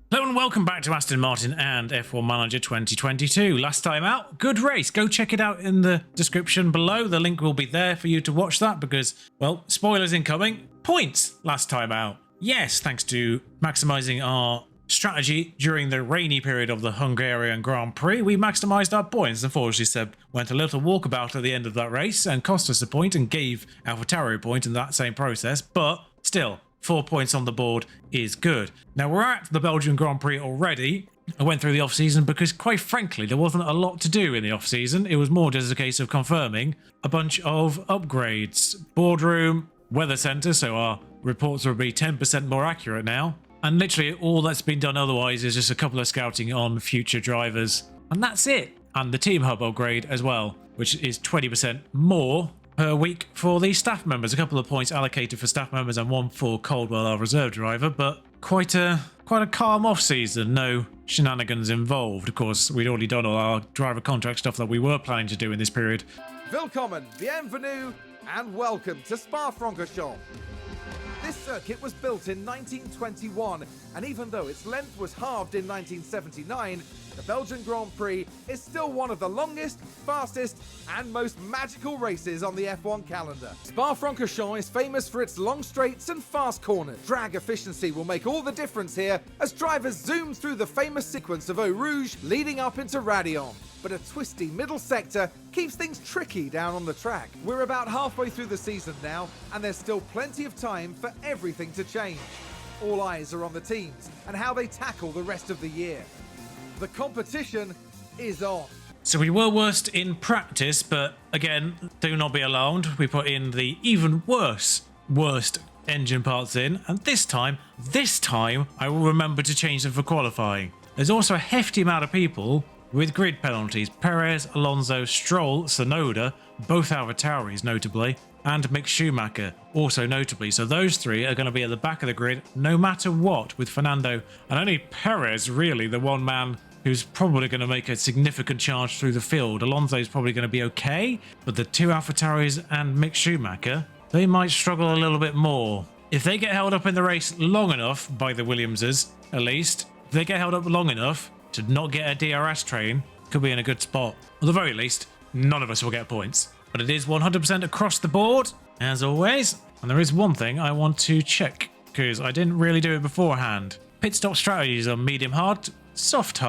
Hello and welcome back to Aston Martin and F1 Manager 2022. Last time out, good race. Go check it out in the description below. The link will be there for you to watch that because, well, spoilers incoming. Points last time out. Yes, thanks to maximising our strategy during the rainy period of the Hungarian Grand Prix, we maximised our points. Unfortunately, Seb went a little walkabout at the end of that race and cost us a point and gave AlphaTauri a point in that same process, but still, 4 points on the board is good. Now, we're at the Belgian Grand Prix already. I went through the off-season because, quite frankly, there wasn't a lot to do in the off-season. It was more just a case of confirming a bunch of upgrades. Boardroom, weather centre, so our reports will be 10% more accurate now. And literally all that's been done otherwise is just a couple of scouting on future drivers. And that's it. And the Team Hub upgrade as well, which is 20% more per week for the staff members. A couple of points allocated for staff members and one for Caldwell, our reserve driver, but quite a calm off season. No shenanigans involved. Of course, we'd already done all our driver contract stuff that we were planning to do in this period. Willkommen, bienvenue, and welcome to Spa-Francorchamps. This circuit was built in 1921, and even though its length was halved in 1979, the Belgian Grand Prix is still one of the longest, fastest, and most magical races on the F1 calendar. Spa-Francorchamps is famous for its long straights and fast corners. Drag efficiency will make all the difference here as drivers zoom through the famous sequence of Eau Rouge leading up into Raidillon. But a twisty middle sector keeps things tricky down on the track. We're about halfway through the season now, and there's still plenty of time for everything to change. All eyes are on the teams and how they tackle the rest of the year. The competition is on. So we were worst in practice, but again, do not be alarmed. We put in the even worst engine parts in, and this time, I will remember to change them for qualifying. There's also a hefty amount of people with grid penalties. Perez, Alonso, Stroll, Tsunoda, both AlphaTauris notably, and Mick Schumacher also notably. So those three are going to be at the back of the grid no matter what, with Fernando and only Perez really the one man who's probably going to make a significant charge through the field. Alonso's probably going to be okay, but the two AlphaTauris and Mick Schumacher, they might struggle a little bit more. If they get held up in the race long enough, by the Williamses at least, if they get held up long enough to not get a DRS train, could be in a good spot. At the very least, none of us will get points. But it is 100% across the board, as always. And there is one thing I want to check, because I didn't really do it beforehand. Pit stop strategies are medium hard, soft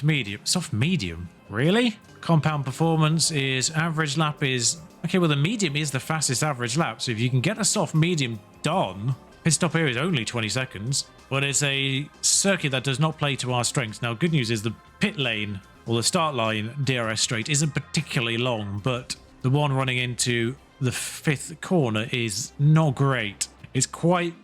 medium. Soft medium? Really? Compound performance is average lap is... Okay, well the medium is the fastest average lap, so if you can get a soft medium done, pit stop here is only 20 seconds. But it's a circuit that does not play to our strengths. Now, good news is the pit lane, or the start line DRS straight, isn't particularly long, but the one running into the fifth corner is not great. It's quite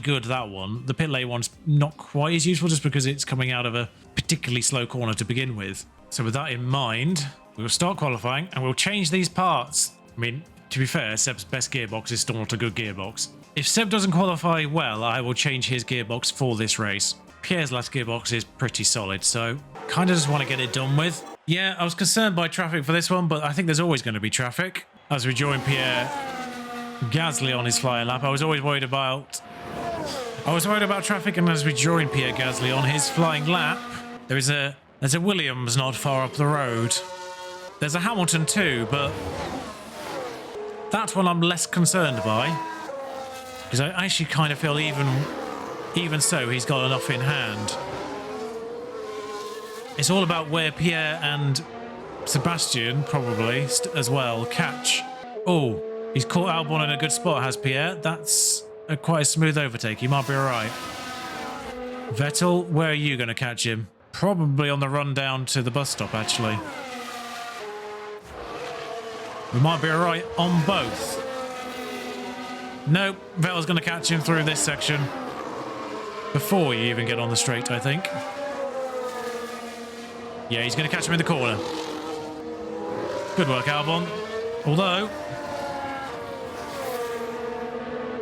good, that one. The pit lane one's not quite as useful just because it's coming out of a particularly slow corner to begin with. So with that in mind, we'll start qualifying and we'll change these parts. I mean, to be fair, Seb's best gearbox is still not a good gearbox. If Seb doesn't qualify well, I will change his gearbox for this race. Pierre's last gearbox is pretty solid, so kind of just want to get it done with. Yeah, I was concerned by traffic for this one, but I think there's always going to be traffic. As we join Pierre Gasly on his flying lap, I was worried about traffic, and as we join Pierre Gasly on his flying lap, there's a Williams not far up the road. There's a Hamilton too, but that one I'm less concerned by. Because I actually kind of feel even so, he's got enough in hand. It's all about where Pierre and Sebastian, probably, as well, catch. Oh, he's caught Albon in a good spot, has Pierre. That's quite a smooth overtake. He might be all right. Vettel, where are you going to catch him? Probably on the run down to the bus stop, actually. We might be all right on both. Nope, Vettel's going to catch him through this section before you even get on the straight, I think. Yeah, he's going to catch him in the corner. Good work, Albon. Although...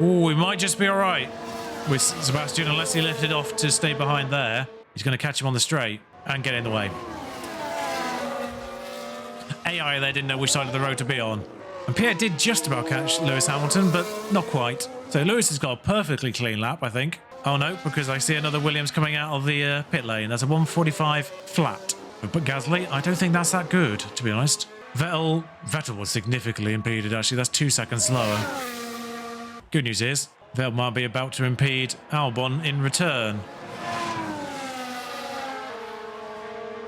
oh, we might just be all right with Sebastian, unless he lifted off to stay behind there. He's going to catch him on the straight and get in the way. AI there didn't know which side of the road to be on. And Pierre did just about catch Lewis Hamilton, but not quite. So Lewis has got a perfectly clean lap, I think. Oh no, because I see another Williams coming out of the pit lane. That's a 145 flat. But Gasly, I don't think that's that good, to be honest. Vettel was significantly impeded, actually. That's 2 seconds slower. Good news is, Vettel might be about to impede Albon in return.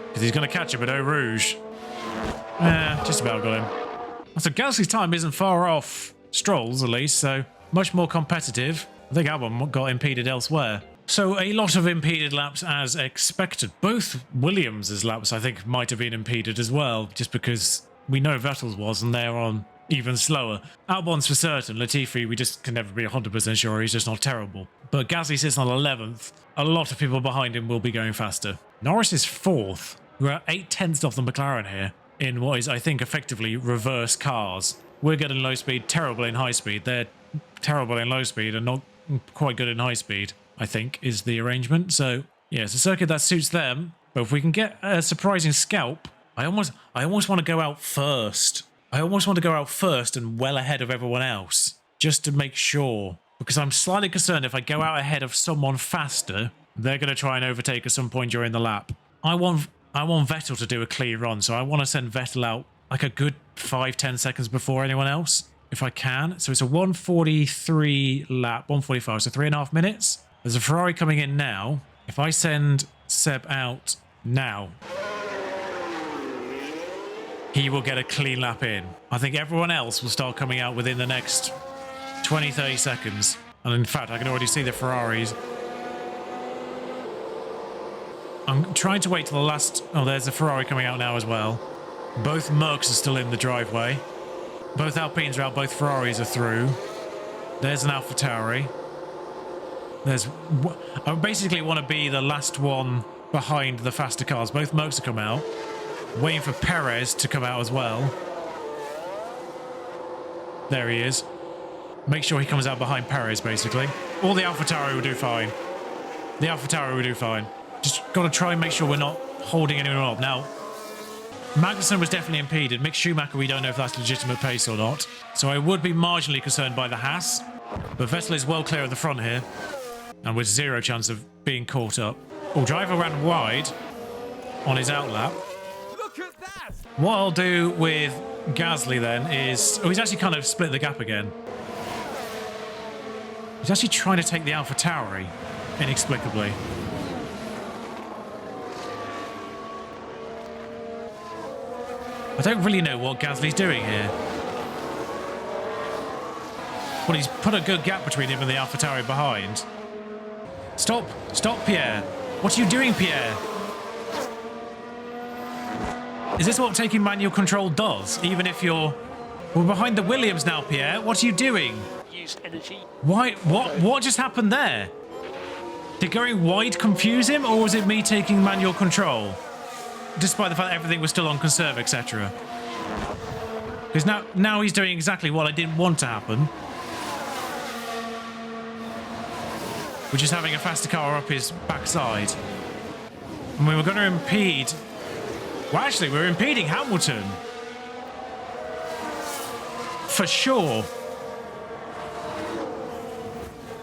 Because he's going to catch him at Eau Rouge. Just about got him. So Gasly's time isn't far off Stroll's, at least, so much more competitive. I think Albon got impeded elsewhere. So a lot of impeded laps as expected. Both Williams' laps, I think, might have been impeded as well, just because we know Vettel's was, and they're on even slower. Albon's for certain. Latifi, we just can never be 100% sure. He's just not terrible. But Gasly sits on 11th. A lot of people behind him will be going faster. Norris is 4th. We're 8 tenths off the McLaren here in what is, I think, effectively reverse cars. We're good in low speed, terrible in high speed. They're terrible in low speed and not quite good in high speed, I think, is the arrangement. So, yeah, it's a circuit that suits them. But if we can get a surprising scalp, I almost want to go out first. I almost want to go out first and well ahead of everyone else, just to make sure. Because I'm slightly concerned if I go out ahead of someone faster, they're going to try and overtake at some point during the lap. I want Vettel to do a clean run, so I want to send Vettel out like a good 5-10 seconds before anyone else, if I can. So it's a 143 lap, 145, so 3.5 minutes. There's a Ferrari coming in now. If I send Seb out now, he will get a clean lap in. I think everyone else will start coming out within the next 20-30 seconds. And in fact, I can already see the Ferraris. I'm trying to wait till the last... Oh, there's a Ferrari coming out now as well. Both Mercs are still in the driveway. Both Alpines are out, both Ferraris are through. There's an AlphaTauri. I basically want to be the last one behind the faster cars. Both Mercs have come out. Waiting for Perez to come out as well. There he is. Make sure he comes out behind Perez, basically. Or the AlphaTauri will do fine. The AlphaTauri will do fine. Just got to try and make sure we're not holding anyone up. Now, Magnussen was definitely impeded. Mick Schumacher, we don't know if that's legitimate pace or not. So I would be marginally concerned by the Haas. But Vettel is well clear at the front here. And with zero chance of being caught up. Oh, driver ran wide on his outlap. Look at that! What I'll do with Gasly then is... Oh, he's actually kind of split the gap again. He's actually trying to take the AlphaTauri, inexplicably. I don't really know what Gasly's doing here. Well, he's put a good gap between him and the AlphaTauri behind. Stop! Stop, Pierre! What are you doing, Pierre? Is this what taking manual control does? Even if you're... We're behind the Williams now, Pierre. What are you doing? Use energy. Why? What just happened there? Did going wide confuse him, or was it me taking manual control? Despite the fact that everything was still on conserve, etc. Because now he's doing exactly what I didn't want to happen. Which is having a faster car up his backside. And we were going to impede... Well, actually, we're impeding Hamilton. For sure.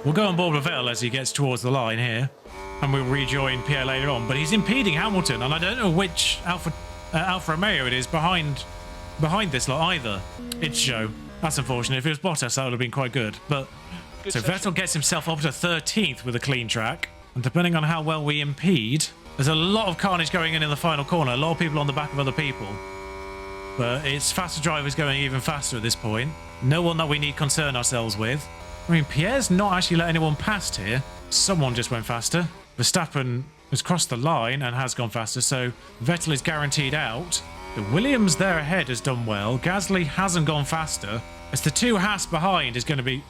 We'll go on board with Vettel as he gets towards the line here. And we'll rejoin Pierre later on. But he's impeding Hamilton. And I don't know which Alfa Romeo it is behind this lot either. It's Zhou. That's unfortunate. If it was Bottas, that would have been quite good. But so Vettel gets himself up to 13th with a clean track. And depending on how well we impede, there's a lot of carnage going in the final corner. A lot of people on the back of other people. But it's faster drivers going even faster at this point. No one that we need concern ourselves with. I mean, Pierre's not actually let anyone past here. Someone just went faster. Verstappen has crossed the line and has gone faster, so Vettel is guaranteed out. The Williams there ahead has done well. Gasly hasn't gone faster. As the two Haas behind is going to be...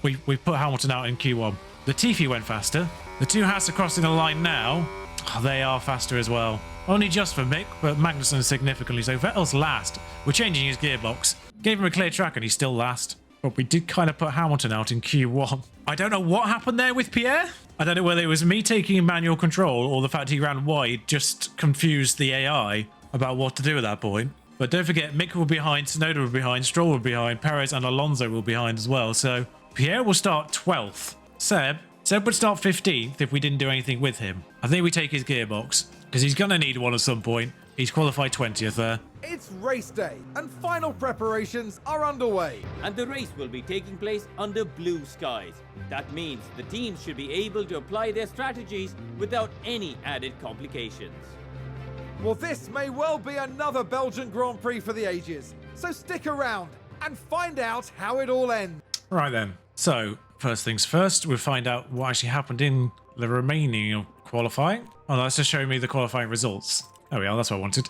We put Hamilton out in Q1. Latifi went faster. The two Haas are crossing the line now. Oh, they are faster as well. Only just for Mick, but Magnussen significantly. So Vettel's last. We're changing his gearbox. Gave him a clear track and he's still last. But we did kind of put Hamilton out in Q1. I don't know what happened there with Pierre. I don't know whether it was me taking manual control or the fact he ran wide just confused the AI about what to do at that point. But don't forget, Mick will be behind, Tsunoda will be behind, Stroll will be behind, Perez and Alonso will be behind as well. So Pierre will start 12th. Seb, Seb would start 15th if we didn't do anything with him. I think we take his gearbox, because he's going to need one at some point. He's qualified 20th there. It's race day, and final preparations are underway. And the race will be taking place under blue skies. That means the teams should be able to apply their strategies without any added complications. Well, this may well be another Belgian Grand Prix for the ages, so stick around and find out how it all ends. Right then. So, first things first, we'll find out what actually happened in the remaining of qualifying. Oh, that's just showing me the qualifying results. There we are, that's what I wanted.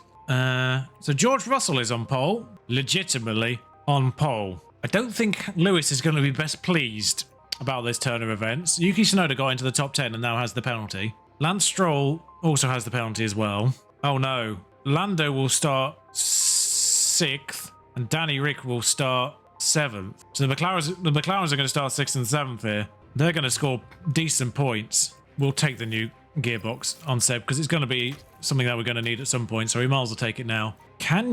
So George Russell is on pole, legitimately on pole. I don't think Lewis is going to be best pleased about this turn of events. Yuki Tsunoda got into the top 10 and now has the penalty. Lance Stroll also has the penalty as well. Oh no, Lando will start 6th and Danny Rick will start 7th. So the McLarens are going to start 6th and 7th here. They're going to score decent points. We'll take the new gearbox on Seb because it's going to be something that we're going to need at some point, so we might as well take it now. Can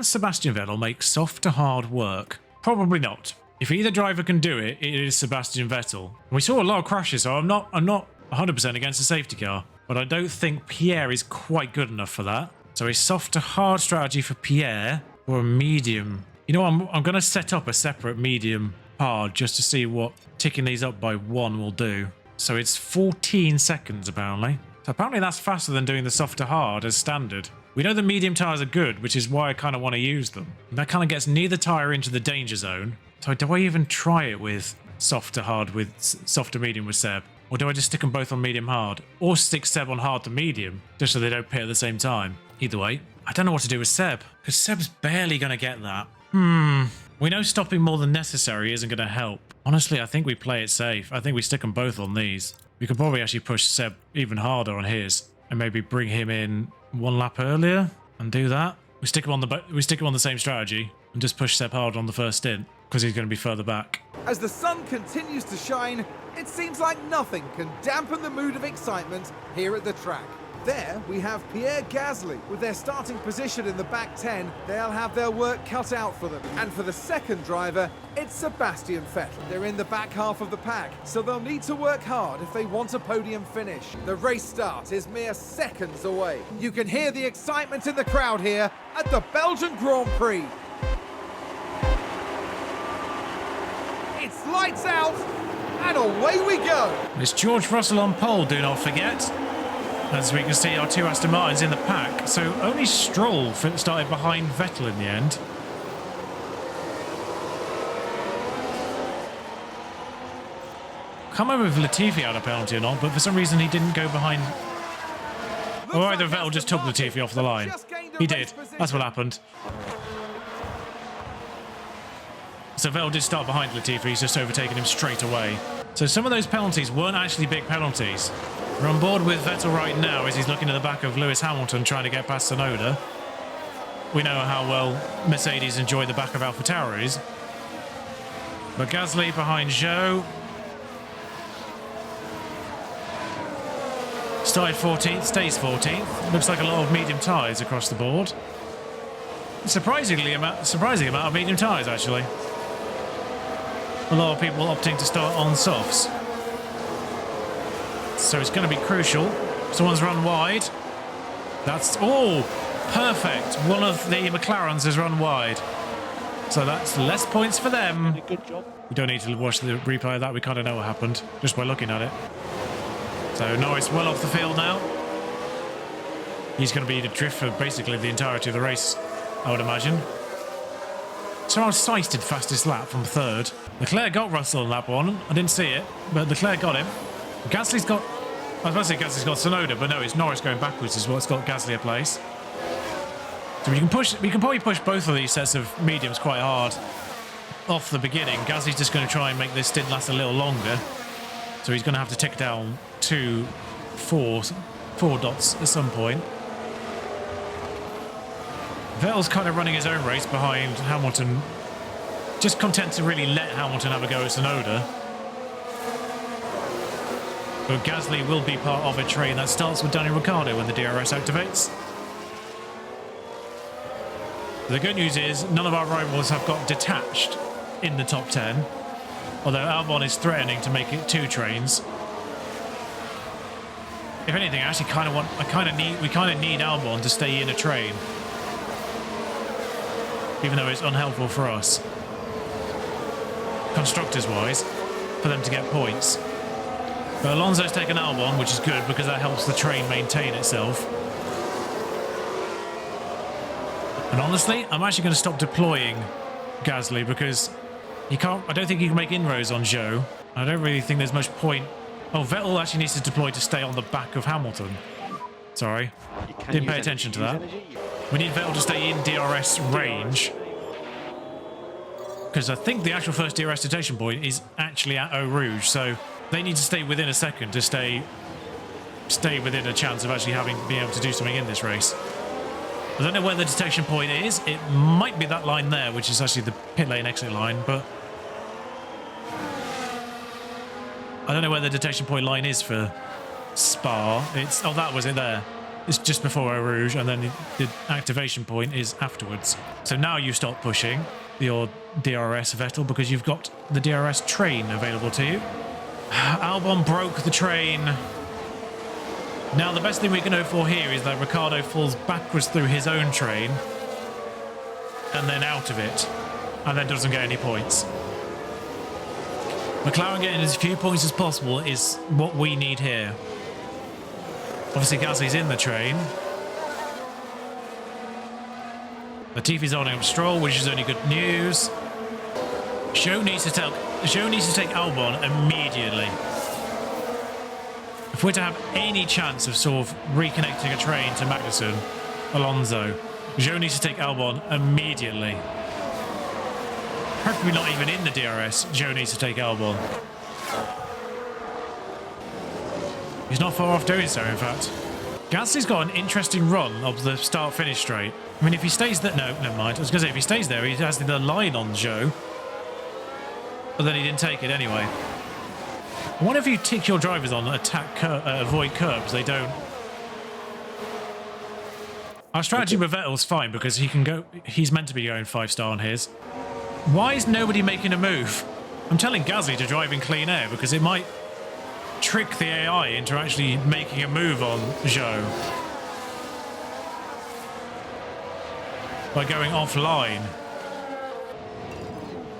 Sebastian Vettel make soft to hard work? Probably not. If either driver can do it, it is Sebastian Vettel. We saw a lot of crashes, so I'm not 100% against a safety car, but I don't think Pierre is quite good enough for that. So a soft to hard strategy for Pierre or a medium. You know, I'm going to set up a separate medium hard just to see what ticking these up by 1 will do. So it's 14 seconds apparently. So apparently that's faster than doing the soft to hard as standard. We know the medium tyres are good, which is why I kind of want to use them. And that kind of gets neither tyre into the danger zone. So do I even try it with soft to hard with soft to medium with Seb? Or do I just stick them both on medium hard? Or stick Seb on hard to medium, just so they don't pit at the same time? Either way, I don't know what to do with Seb, because Seb's barely going to get that. We know stopping more than necessary isn't going to help. Honestly, I think we play it safe. I think we stick them both on these. We could probably actually push Seb even harder on his and maybe bring him in 1 lap earlier and do that. We stick him on the same strategy and just push Seb hard on the first stint because he's going to be further back. As the sun continues to shine, it seems like nothing can dampen the mood of excitement here at the track. There we have Pierre Gasly. With their starting position in the back 10, they'll have their work cut out for them. And for the second driver, it's Sebastian Vettel. They're in the back half of the pack, so they'll need to work hard if they want a podium finish. The race start is mere seconds away. You can hear the excitement in the crowd here at the Belgian Grand Prix. It's lights out, and away we go. It's George Russell on pole, do not forget. As we can see, our 2 Aston Martins in the pack. So only Stroll started behind Vettel in the end. Can't remember if Latifi had a penalty or not, but for some reason he didn't go behind. Or either Vettel just took Latifi off the line. He did. That's what happened. So Vettel did start behind Latifi, he's just overtaken him straight away. So some of those penalties weren't actually big penalties. We're on board with Vettel right now as he's looking at the back of Lewis Hamilton trying to get past Tsunoda. We know how well Mercedes enjoy the back of AlphaTauris. But Gasly behind Zhou. Started 14th, stays 14th. Looks like a lot of medium tyres across the board. Surprising amount of medium tyres actually. A lot of people opting to start on softs. So it's going to be crucial. Someone's run wide. That's all perfect. One of the McLarens has run wide. So that's less points for them. Good job. We don't need to watch the replay of that. We kind of know what happened just by looking at it. So Norris well off the field now. He's going to be the drift for basically the entirety of the race, I would imagine. Charles Sykes did fastest lap from 3rd. Leclerc got Russell on lap 1. I didn't see it, but Leclerc got him. Gasly's got... I was about to say Gasly's got Tsunoda, but no, it's Norris going backwards is what's got Gasly a place. So we can probably push both of these sets of mediums quite hard off the beginning. Gasly's just going to try and make this stint last a little longer. So he's going to have to tick down 4 dots at some point. Vettel's kind of running his own race behind Hamilton. Just content to really let Hamilton have a go at Tsunoda. But Gasly will be part of a train that starts with Daniel Ricciardo when the DRS activates. The good news is none of our rivals have got detached in the top 10. Although Albon is threatening to make it 2 trains. If anything, I actually we kind of need Albon to stay in a train. Even though it's unhelpful for us. Constructors-wise, for them to get points. But Alonso's taken Albon, which is good because that helps the train maintain itself. And honestly, I'm actually going to stop deploying Gasly because I don't think he can make inroads on Zhou. I don't really think there's much point. Oh, Vettel actually needs to deploy to stay on the back of Hamilton. Sorry, didn't pay attention to that. We need Vettel to stay in DRS range. Because I think the actual first DRS detection point is actually at Eau Rouge, so they need to stay within a second to stay within a chance of actually being able to do something in this race. I don't know where the detection point is. It might be that line there, which is actually the pit lane exit line, but I don't know where the detection point line is for Spa. Oh, that was it there. It's just before Eau Rouge, and then the activation point is afterwards. So now you stop pushing your DRS Vettel because you've got the DRS train available to you. Albon broke the train. Now the best thing we can hope for here is that Ricciardo falls backwards through his own train and then out of it, and then doesn't get any points. McLaren getting as few points as possible is what we need here. Obviously Gasly's in the train. Latifi's holding up Stroll, which is only good news. Zhou needs to take Albon immediately. If we're to have any chance of sort of reconnecting a train to Magnussen, Alonso, Zhou needs to take Albon immediately. Preferably not even in the DRS, Zhou needs to take Albon. He's not far off doing so, in fact. Gasly's got an interesting run of the start-finish straight. I mean, if he stays there... No, never mind. I was going to say, if he stays there, he has the line on Zhou. But then he didn't take it anyway. I wonder if you tick your drivers on avoid curbs, they don't. Our strategy with Vettel's fine because he's meant to be going 5-star on his. Why is nobody making a move? I'm telling Gasly to drive in clean air because it might trick the AI into actually making a move on Zhou by going offline.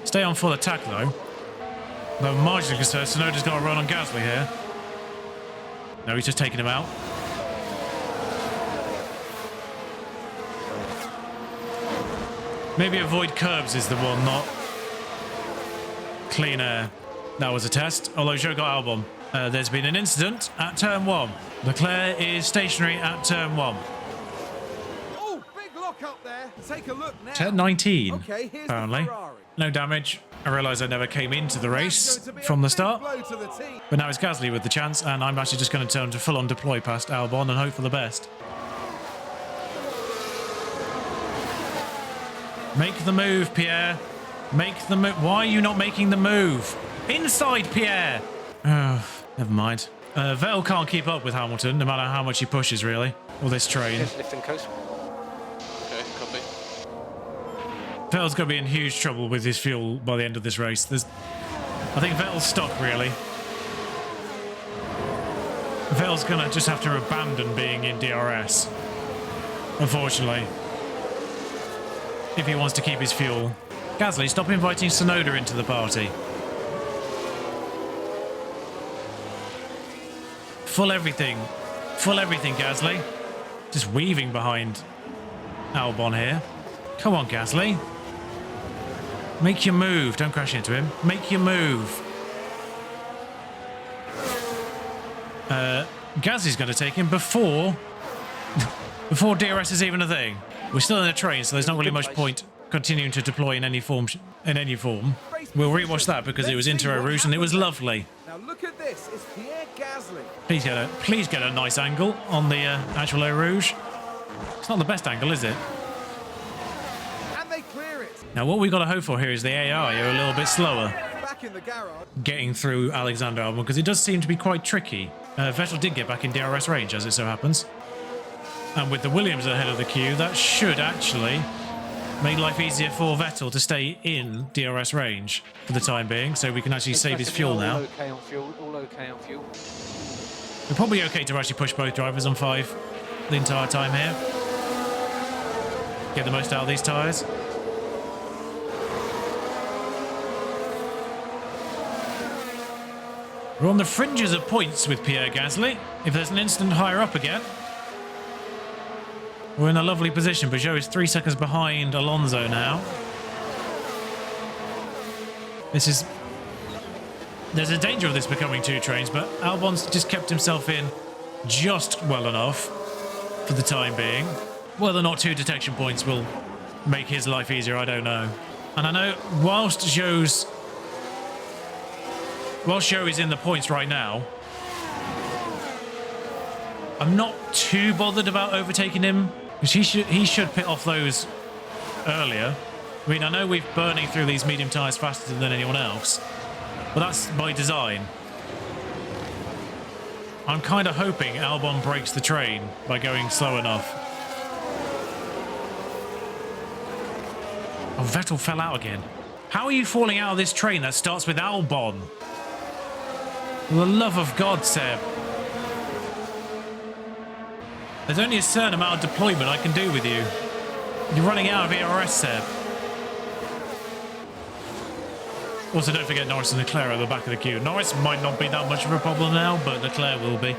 Stay on full attack though. Though marginally concerned, Tsunoda's got a run on Gasly here. No, he's just taking him out. Maybe avoid curbs is the one, not clean air. That was a test, although Zhou got Albon. There's been an incident at turn 1. Leclerc is stationary at turn 1. Oh, big lock up there. Take a look now. Turn 19, Okay, here's apparently. the Ferrari. No damage. I realise I never came into the race from the start. But now it's Gasly with the chance, and I'm actually just going to turn to full-on deploy past Albon and hope for the best. Make the move, Pierre. Make the move. Why are you not making the move? Inside, Pierre! Oh, never mind. Vettel can't keep up with Hamilton, no matter how much he pushes, really. Or this train. Lifting coast. Okay, copy. Vettel's going to be in huge trouble with his fuel by the end of this race. I think Vettel's stuck, really. Vettel's going to just have to abandon being in DRS, unfortunately, if he wants to keep his fuel. Gasly, stop inviting Tsunoda into the party. Full everything, Gasly. Just weaving behind Albon here. Come on, Gasly. Make your move. Don't crash into him. Make your move. Gasly's going to take him before DRS is even a thing. We're still in a train, so there's not really much point continuing to deploy in any form. We'll rewatch that because it was into Eau Rouge and it was lovely. Now look at this. It's Pierre Gasly. Please get a nice angle on the actual Eau Rouge. It's not the best angle, is it? And they clear it. Now what we've got to hope for here is the AI are a little bit slower Back in the garage. getting through Alexander Albon because it does seem to be quite tricky. Vettel did get back in DRS range, as it so happens. And with the Williams ahead of the queue, that should actually make life easier for Vettel to stay in DRS range for the time being, so we can actually save his fuel now. All okay on fuel, all okay on fuel. We're probably okay to actually push both drivers on 5 the entire time here. Get the most out of these tyres. We're on the fringes of points with Pierre Gasly. If there's an instant higher up again, we're in a lovely position. Peugeot is 3 seconds behind Alonso now. There's a danger of this becoming 2 trains, but Albon's just kept himself in just well enough for the time being. Whether or not 2 detection points will make his life easier, I don't know. And I know whilst Zhou is in the points right now, I'm not too bothered about overtaking him, because he should pit off those earlier. I mean, I know we're burning through these medium tyres faster than anyone else, but that's by design. I'm kind of hoping Albon breaks the train by going slow enough. Oh, Vettel fell out again. How are you falling out of this train that starts with Albon? For the love of God, Seb. There's only a certain amount of deployment I can do with you. You're running out of ERS, Seb. Also, don't forget Norris and Leclerc at the back of the queue. Norris might not be that much of a problem now, but Leclerc will be.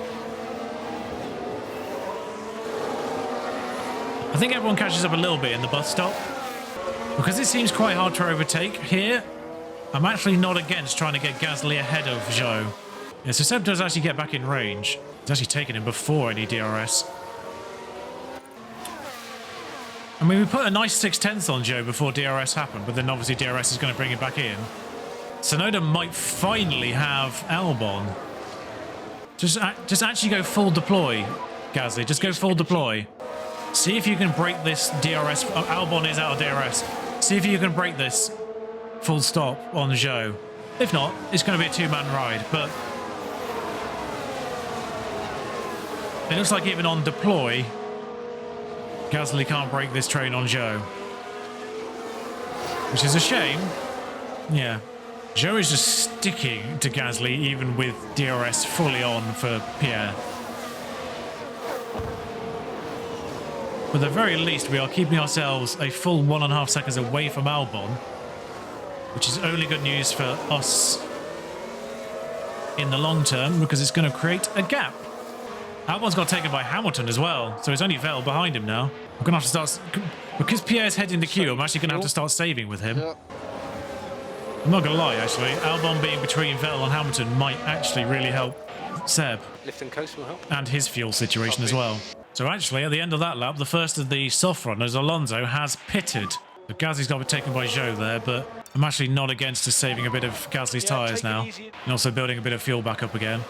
I think everyone catches up a little bit in the bus stop. Because it seems quite hard to overtake here, I'm actually not against trying to get Gasly ahead of Zhou. Yeah, so Seb does actually get back in range. It's actually taken him before any DRS. I mean, we put a nice 6/10 on Zhou before DRS happened, but then obviously DRS is going to bring him back in. Tsunoda might finally have Albon. Just actually go full deploy, Gasly. Just go full deploy. See if you can break this DRS. Oh, Albon is out of DRS. See if you can break this full stop on Zhou. If not, it's going to be a 2-man ride. But it looks like even on deploy, Gasly can't break this train on Zhou. Which is a shame. Yeah. Zhou is just sticking to Gasly even with DRS fully on for Pierre. But at the very least, we are keeping ourselves a full 1.5 seconds away from Albon, which is only good news for us in the long term, because it's going to create a gap. Albon's got taken by Hamilton as well, so it's only Vettel behind him now. I'm going to have to start... Because Pierre's heading the queue, I'm actually going to have to start saving with him. I'm not going to lie, actually. Albon being between Vettel and Hamilton might actually really help Seb. Lift and coast will help. And his fuel situation as well. So actually, at the end of that lap, the first of the soft runners, Alonso, has pitted. So Gasly's got to be taken by Zhou there, but I'm actually not against us saving a bit of Gasly's tyres now. And also building a bit of fuel back up again.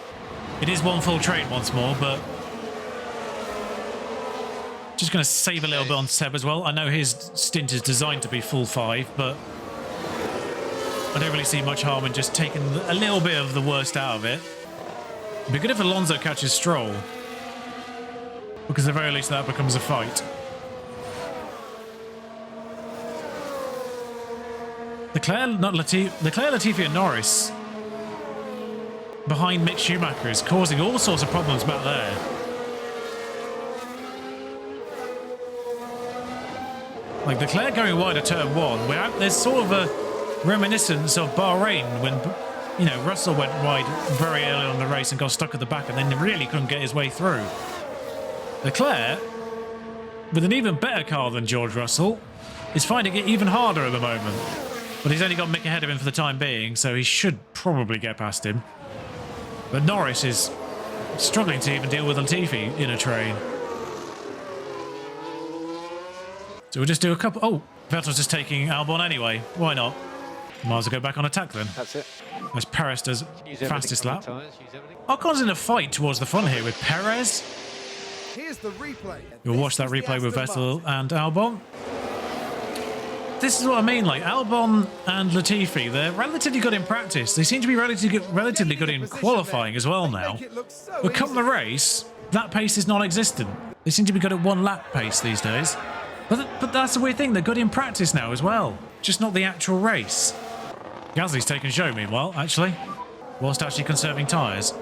It is one full train once more, but... just going to save a little bit on Seb as well. I know his stint is designed to be full 5, but... I don't really see much harm in just taking a little bit of the worst out of it. It'd be good if Alonso catches Stroll, because at the very least that becomes a fight. Leclerc, Latifi and Norris behind Mick Schumacher is causing all sorts of problems back there. Like Leclerc going wide at turn 1, there's sort of a reminiscence of Bahrain when, you know, Russell went wide very early on the race and got stuck at the back and then really couldn't get his way through. Leclerc, with an even better car than George Russell, is finding it even harder at the moment. But he's only got Mick ahead of him for the time being, so he should probably get past him. But Norris is struggling to even deal with Latifi in a train. So we'll just do a couple... Oh, Vettel's just taking Albon anyway. Why not? Might as well go back on attack then. That's it. As Perez does fastest lap. Ocon's in a fight towards the front here with Perez. Here's the replay. We'll watch that replay with Vettel and Albon. This is what I mean, like Albon and Latifi, they're relatively good in practice. They seem to be relatively good in qualifying as well now. But come the race, that pace is non-existent. They seem to be good at 1 lap pace these days. But that's the weird thing, they're good in practice now as well. Just not the actual race. Gasly's taken Zhou meanwhile, actually. Whilst actually conserving tyres.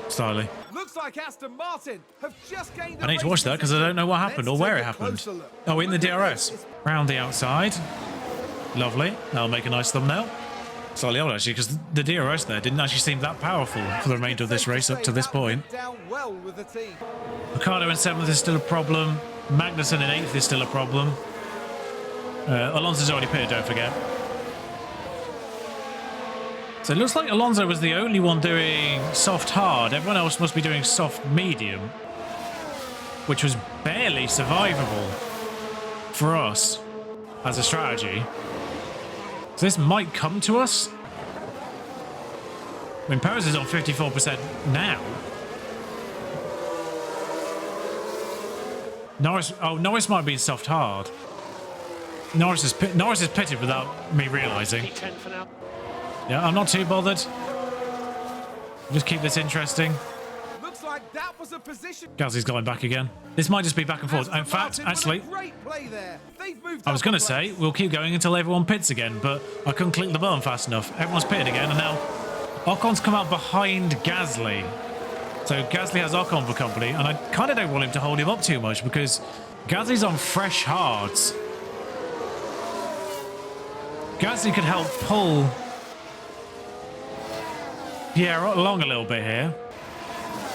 Slightly. Looks like like Aston Martin have just gained. I need to watch that because I don't know what happened or where it happened. Oh, in the DRS. Round the outside. Lovely. That'll make a nice thumbnail. Slightly odd, actually, because the DRS there didn't actually seem that powerful for the remainder of this race up to this point. Down well with the team. Ricciardo in 7th is still a problem. Magnussen in 8th is still a problem. Alonso's already pitted, don't forget. So it looks like Alonso was the only one doing soft hard. Everyone else must be doing soft medium, which was barely survivable for us as a strategy. So this might come to us. I mean, Perez is on 54% now. Norris might be soft hard. Norris is pitted without me realising. P10 for now. Yeah, I'm not too bothered. Just keep this interesting. Looks like that was a position. Gasly's going back again. This might just be back and forth. In fact, actually, Great play there. They've moved I was going to say we'll keep going until everyone pits again, but I couldn't click the button fast enough. Everyone's pitted again, and now Ocon's come out behind Gasly. So Gasly has Ocon for company, and I kind of don't want him to hold him up too much because Gasly's on fresh hards. Gasly could help pull Pierre along a little bit here.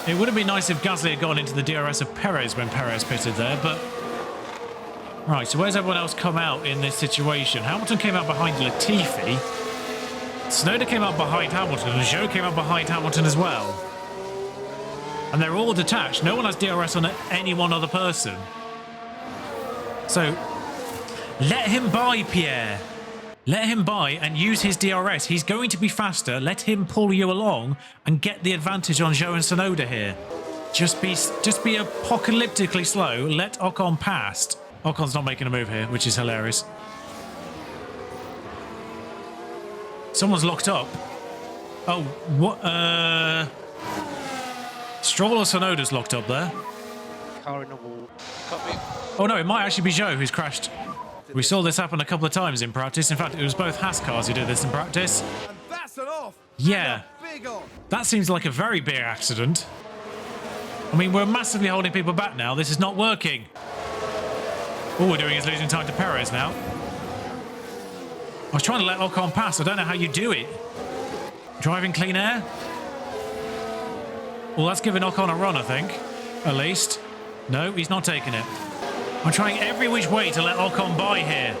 It would have been nice if Gasly had gone into the DRS of Perez when Perez pitted there, but... Right, so where's everyone else come out in this situation? Hamilton came out behind Latifi. Tsunoda came out behind Hamilton, and Zhou came out behind Hamilton as well. And they're all detached. No one has DRS on any one other person. So, let him by, Pierre. Let him by and use his DRS. He's going to be faster. Let him pull you along and get the advantage on Zhou and Tsunoda here. Just be apocalyptically slow. Let Ocon past. Ocon's not making a move here, which is hilarious. Someone's locked up. Oh, what? Stroll or Tsunoda's locked up there. Car in the wall. Copy. Oh no, it might actually be Zhou who's crashed. We saw this happen a couple of times in practice. In fact, it was both Haas cars who did this in practice. And that's an off. Yeah. Big off. That seems like a very big accident. I mean, we're massively holding people back now. This is not working. All we're doing is losing time to Perez now. I was trying to let Ocon pass. I don't know how you do it. Driving clean air? Well, that's giving Ocon a run, I think. At least. No, he's not taking it. I'm trying every which way to let Ocon by here.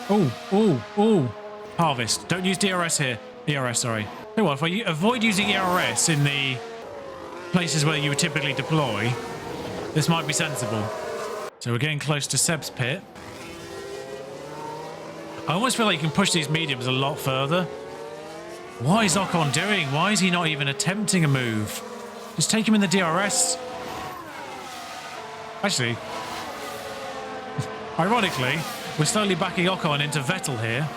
Oh. Harvest. Don't use DRS here. ERS, sorry. Hey, well, if I avoid using ERS in the places where you would typically deploy, this might be sensible. So we're getting close to Seb's pit. I almost feel like you can push these mediums a lot further. What is Ocon doing? Why is he not even attempting a move? Just take him in the DRS. Actually, ironically, we're slowly backing Ocon into Vettel here.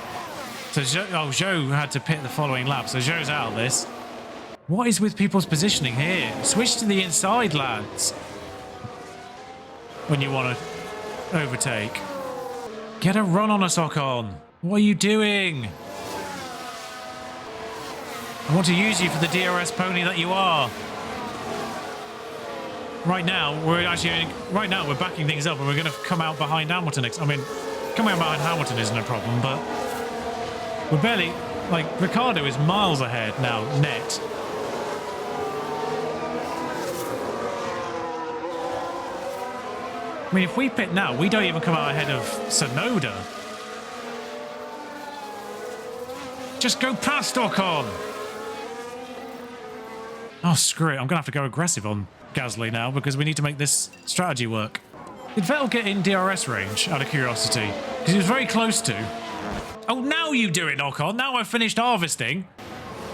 So Zhou had to pit the following lap, so Zhou's out of this. What is with people's positioning here? Switch to the inside, lads. When you want to overtake. Get a run on us, Ocon. What are you doing? I want to use you for the DRS pony that you are. Right now, we're backing things up and we're going to come out behind Hamilton. I mean, coming out behind Hamilton isn't a problem, but we're barely, like, Ricciardo is miles ahead now, net. I mean, if we pit now, we don't even come out ahead of Tsunoda. Just go past Ocon. Oh, screw it. I'm going to have to go aggressive on Gasly now because we need to make this strategy work. Did Vettel get in DRS range, out of curiosity? Because he was very close to. Oh, now you do it, Ocon. Now I've finished harvesting.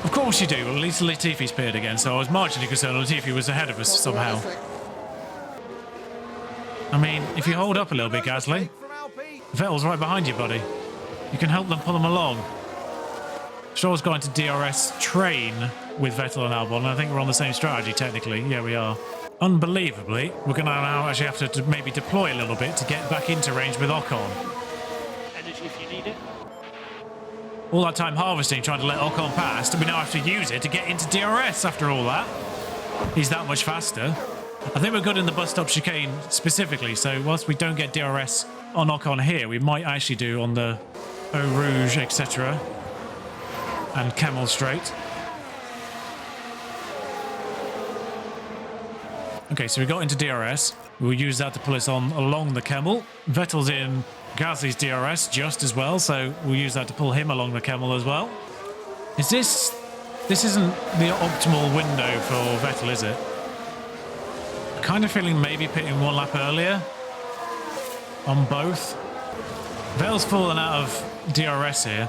Of course you do. Well, at least Latifi's pitted again, so I was marginally concerned Latifi was ahead of us somehow. I mean, if you hold up a little bit, Gasly, Vettel's right behind you, buddy. You can help them pull them along. Stroll's going to DRS train with Vettel and Albon, and I think we're on the same strategy, technically. Yeah, we are. Unbelievably, we're going to now actually have to maybe deploy a little bit to get back into range with Ocon. Energy if you need it. All that time harvesting, trying to let Ocon past, we now have to use it to get into DRS after all that. he's that much faster. I think we're good in the bus stop chicane specifically, so whilst we don't get DRS on Ocon here, we might actually do on the Eau Rouge, etc. and Camel Straight. Okay, so we got into DRS. We'll use that to pull us on along the Camel. Vettel's in Gasly's DRS just as well, so we'll use that to pull him along the Camel as well. This isn't the optimal window for Vettel, is it? Kind of feeling maybe pitting one lap earlier on both. Vettel's fallen out of DRS here.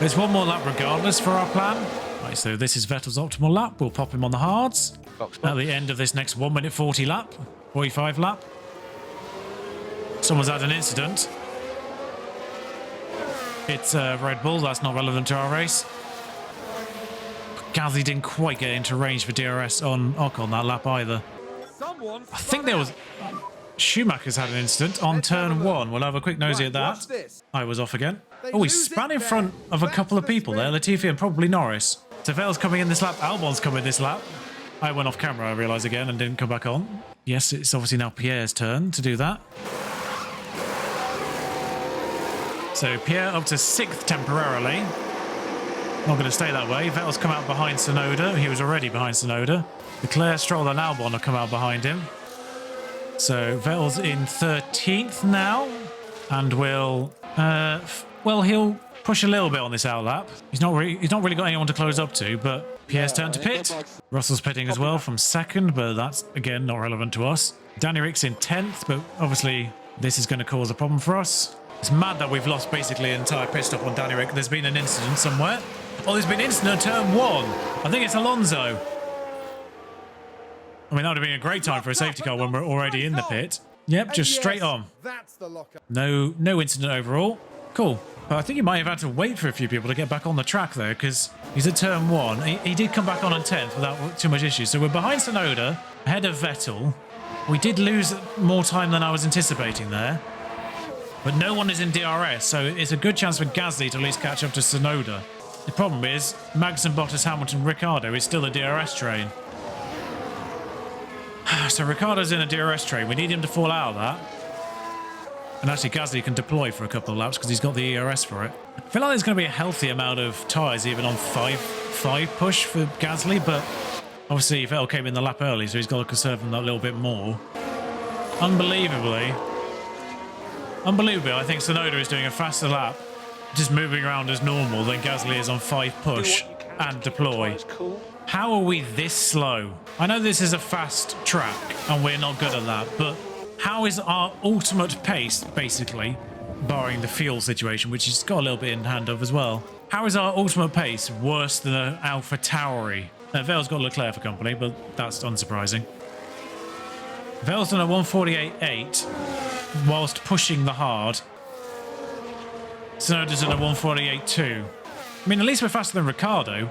There's one more lap regardless for our plan. Right, so this is Vettel's optimal lap. We'll pop him on the hards at the end of this next 1 minute 40 lap, 45 lap. Someone's had an incident. It's Red Bull. That's not relevant to our race. Gasly didn't quite get into range for DRS on Ocon that lap either. I think there was... Schumacher's had an incident on turn 1. We'll have a quick nosy at that. I was off again. Oh, he span in front of a couple of people there. Latifi and probably Norris. So Vettel's coming in this lap. Albon's coming this lap. I went off camera, I realise, again, and didn't come back on. Yes, it's obviously now Pierre's turn to do that. So Pierre up to 6th temporarily. Not going to stay that way. Vettel's come out behind Tsunoda. He was already behind Tsunoda. Leclerc, Stroll and Albon have come out behind him. So Vettel's in 13th now. And will... well, he'll push a little bit on this outlap. He's not really got anyone to close up to, but Pierre's turn to pit. Russell's pitting as well from 2nd, but that's, again, not relevant to us. Danny Rick's in 10th, but obviously this is going to cause a problem for us. It's mad that we've lost basically an entire pit stop on Danny Rick. There's been an incident somewhere. Oh, there's been an incident on turn 1. I think it's Alonso. I mean, that would have been a great time for a safety car when we're already in the pit. Yep, just straight on. No incident overall. Cool. But I think he might have had to wait for a few people to get back on the track there, because he's at turn 1. He did come back on 10th without too much issue. So we're behind Tsunoda, ahead of Vettel. We did lose more time than I was anticipating there. But no one is in DRS, so it's a good chance for Gasly to at least catch up to Tsunoda. The problem is, Magnussen, Bottas, Hamilton, Ricciardo is still a DRS train. So Ricciardo's in a DRS train. We need him to fall out of that. And actually, Gasly can deploy for a couple of laps because he's got the ERS for it. I feel like there's going to be a healthy amount of tyres even on 5 push for Gasly, but obviously Vettel came in the lap early, so he's got to conserve them that little bit more. Unbelievably, I think Tsunoda is doing a faster lap, just moving around as normal, than Gasly is on 5 push and deploy. How are we this slow? I know this is a fast track and we're not good at that, but how is our ultimate pace, basically, barring the fuel situation, which he's got a little bit in hand of as well, how is our ultimate pace worse than an Alpha Tauri? Vettel's got Leclerc for company, but that's unsurprising. Vettel's done a 148.8 whilst pushing the hard. Tsunoda's done a 148.2. I mean, at least we're faster than Ricciardo.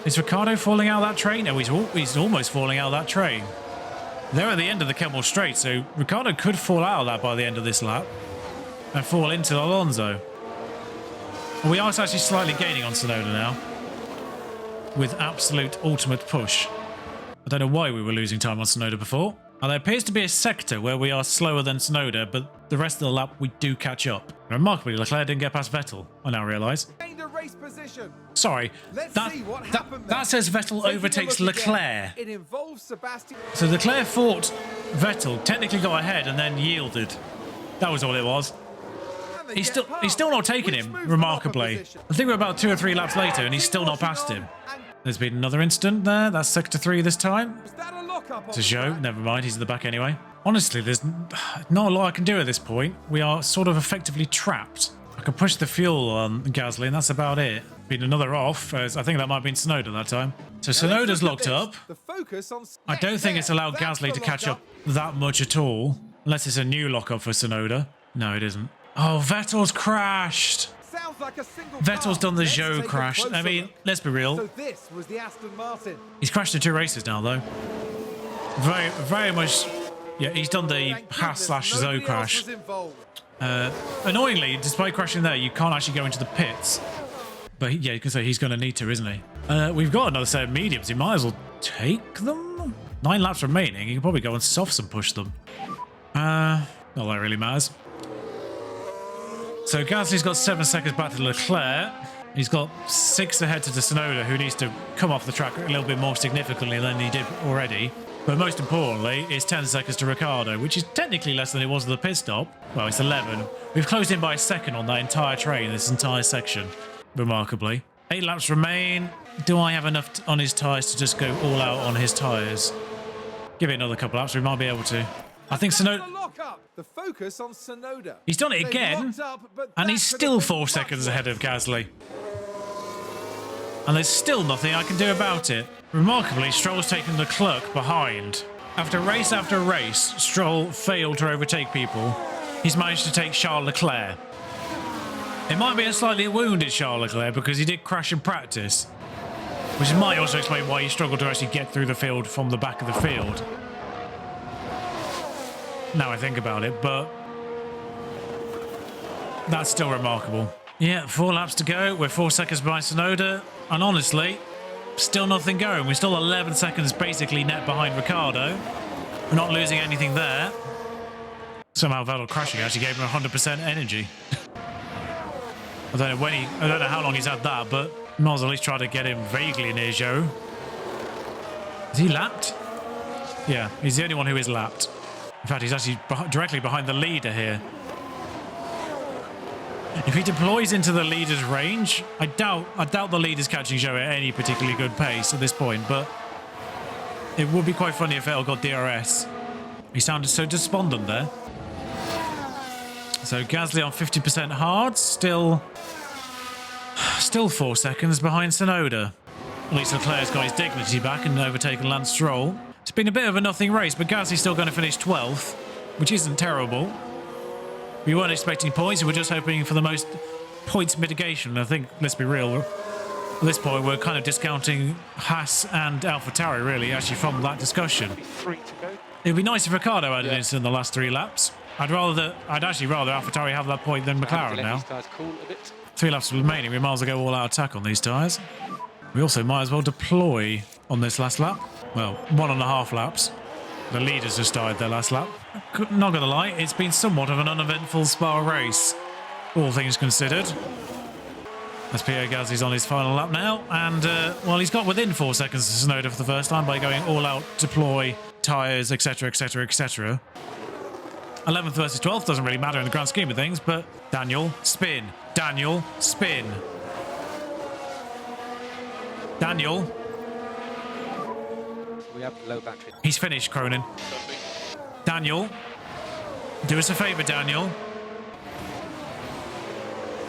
Is Ricciardo falling out of that train? No, he's almost falling out of that train. They're at the end of the Kemmel Straight, so Ricciardo could fall out of that by the end of this lap and fall into Alonso. We are actually slightly gaining on Tsunoda now with absolute ultimate push. I don't know why we were losing time on Tsunoda before. Now, there appears to be a sector where we are slower than Tsunoda, but the rest of the lap we do catch up. Remarkably, Leclerc didn't get past Vettel, I now realise. Sorry, that says Vettel overtakes Leclerc. It involves Sebastian. So Leclerc fought Vettel, technically got ahead and then yielded. That was all it was. He's still not taking him, remarkably. I think we're about 2 or 3 laps later and he's still not past him. There's been another incident there. That's sector 3 this time. It's a show. Never mind, he's at the back anyway. Honestly, there's not a lot I can do at this point. We are sort of effectively trapped. I can push the fuel on Gasly and that's about it. Been another off, as I think that might have been Tsunoda that time. So Tsunoda's locked up. I don't think it's allowed Gasly to catch up that much at all. Unless it's a new lockup for Tsunoda. No, it isn't. Oh, Vettel's crashed. Vettel's done the Zhou crash. I mean, let's be real. So this was the Aston Martin. He's crashed in 2 races now, though. Very much. Yeah, he's done the Haas/Zhou crash. Annoyingly, despite crashing there, you can't actually go into the pits But yeah, you can say he's going to need to, isn't he? We've got another set of mediums. He might as well take them. 9 laps remaining. You can probably go and softs and push them. Not that really matters. So Gasly's got 7 seconds back to Leclerc. He's got 6 ahead to Tsunoda, who needs to come off the track a little bit more significantly than he did already. But most importantly, it's 10 seconds to Ricciardo, which is technically less than it was at the pit stop. Well, it's 11. We've closed in by a second on that entire train, this entire section, remarkably. 8 laps remain. Do I have enough on his tyres to just go all out on his tyres? Give it another couple laps, we might be able to. I think Tsunoda... The lock up. The focus on Tsunoda. He's done it They've again, locked up, but and that he's could still have been 4 much seconds worse. ahead of Gasly. And there's still nothing I can do about it. Remarkably, Stroll's taken Leclerc behind. After race, Stroll failed to overtake people. He's managed to take Charles Leclerc. It might be a slightly wounded Charles Leclerc because he did crash in practice, which might also explain why he struggled to actually get through the field from the back of the field. Now I think about it, but that's still remarkable. Yeah, 4 laps to go. We're 4 seconds behind Tsunoda. And honestly, still nothing going. We're still 11 seconds basically net behind Ricciardo. We're not losing anything there. Somehow Vettel crashing actually gave him 100% energy. I don't know how long he's had that, but might as well at least try to get him vaguely near Zhou. Is he lapped? Yeah, he's the only one who is lapped. In fact, he's actually directly behind the leader here. If he deploys into the leader's range, I doubt the leader's catching Zhou at any particularly good pace at this point, but it would be quite funny if Vettel got DRS. He sounded so despondent there. So Gasly on 50% hard, still 4 seconds behind Tsunoda. At least Leclerc's got his dignity back and overtaken Lance Stroll. It's been a bit of a nothing race, but Gasly's still going to finish 12th, which isn't terrible. We weren't expecting points, we were just hoping for the most points mitigation. I think, let's be real, at this point we're kind of discounting Haas and AlphaTauri really, actually, from that discussion. 3 to go. It'd be nice if Ricciardo had an incident in the last 3 laps. I'd actually rather AlphaTauri have that point than McLaren now. 3 laps remaining, we might as well go all out attack on these tyres. We also might as well deploy on this last lap. Well, 1.5 laps. The leaders just started their last lap. Not gonna lie, it's been somewhat of an uneventful Spa race, all things considered. As Pierre Gasly's on his final lap now, and well, he's got within 4 seconds to Tsunoda for the first time by going all out, deploy, tyres, etc, etc, etc. 11th versus 12th doesn't really matter in the grand scheme of things, but Daniel, spin. Daniel, spin. Daniel. We have low battery. He's finished, Cronin. Daniel. Do us a favour, Daniel.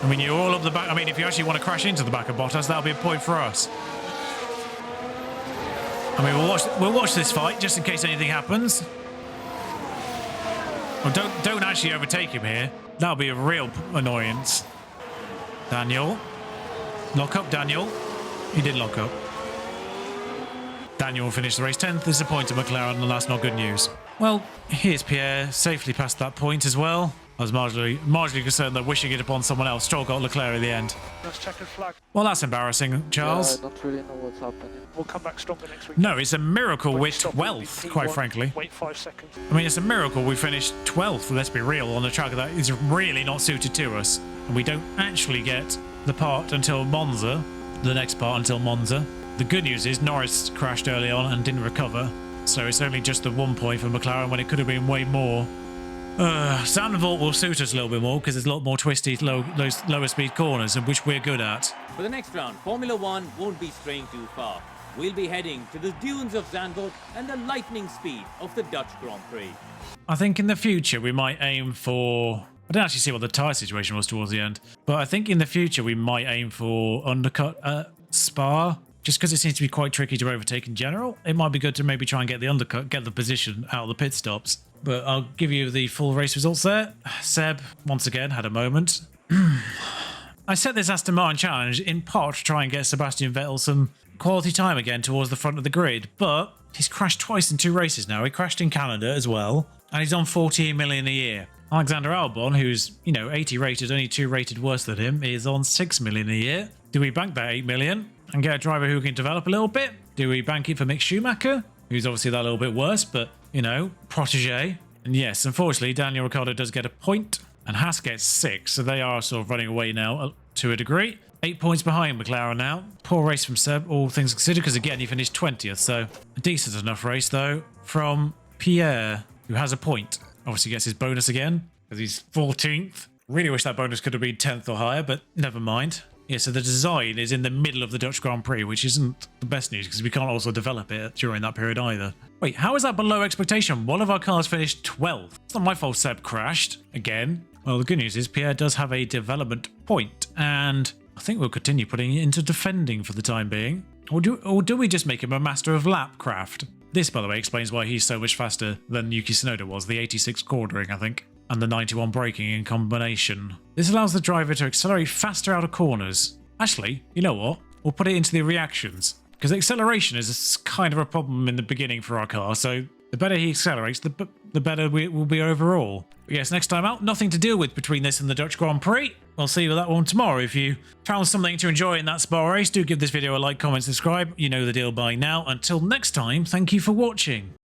I mean, you're all up the back. I mean, if you actually want to crash into the back of Bottas, that'll be a point for us. I mean, we'll watch this fight just in case anything happens. Well, don't actually overtake him here. That'll be a real annoyance. Daniel. Lock up, Daniel. He did lock up. Daniel finished the race 10th. This is a point to McLaren, and that's not good news. Well, here's Pierre, safely past that point as well. I was marginally concerned that wishing it upon someone else. Stroll got Leclerc at the end. Nice checkered flag. Well, that's embarrassing, Charles. I don't really know what's happening. We'll come back stronger next week. No, it's a miracle When you we're stop, 12th, P1, quite frankly. Wait 5 seconds. I mean, it's a miracle we finished 12th, let's be real, on a track that is really not suited to us. And we don't actually get the part until Monza, the next part until Monza. The good news is Norris crashed early on and didn't recover, so it's only just the 1 point for McLaren when it could have been way more. Zandvoort will suit us a little bit more because there's a lot more twisty, those lower speed corners, which we're good at. For the next round, Formula One won't be straying too far. We'll be heading to the dunes of Zandvoort and the lightning speed of the Dutch Grand Prix. I think in the future we might aim for... I didn't actually see what the tyre situation was towards the end, but I think in the future we might aim for undercut at Spa. Just because it seems to be quite tricky to overtake in general, it might be good to maybe try and get the undercut, get the position out of the pit stops. But I'll give you the full race results there. Seb, once again, had a moment. I set this Aston Martin challenge in part to try and get Sebastian Vettel some quality time again towards the front of the grid, but he's crashed twice in 2 races now. He crashed in Canada as well, and he's on 14 million a year. Alexander Albon, who's, 80 rated, only 2 rated worse than him, is on 6 million a year. Do we bank that 8 million and get a driver who can develop a little bit? Do we bank it for Mick Schumacher, who's obviously that little bit worse, but, you know, protege? And yes, unfortunately, Daniel Ricciardo does get a point, and Haas gets 6, so they are sort of running away now to a degree. 8 points behind McLaren now. Poor race from Seb, all things considered, because again, he finished 20th, so a decent enough race, though, from Pierre, who has a point. Obviously gets his bonus again, because he's 14th. Really wish that bonus could have been 10th or higher, but never mind. Yeah, so the design is in the middle of the Dutch Grand Prix, which isn't the best news, because we can't also develop it during that period either. Wait, how is that below expectation? One of our cars finished 12th. It's not my fault Seb crashed again. Well, the good news is Pierre does have a development point, and I think we'll continue putting it into defending for the time being. Or do we just make him a master of lap craft? This, by the way, explains why he's so much faster than Yuki Tsunoda was, the 86 quartering, I think, and the 91 braking in combination. This allows the driver to accelerate faster out of corners. Actually, you know what? We'll put it into the reactions, because acceleration is kind of a problem in the beginning for our car, so the better he accelerates, the better it will be overall. But yes, next time out, nothing to deal with between this and the Dutch Grand Prix. I'll see you with that one tomorrow. If you found something to enjoy in that Spa race, do give this video a like, comment, subscribe. You know the deal by now. Until next time, thank you for watching.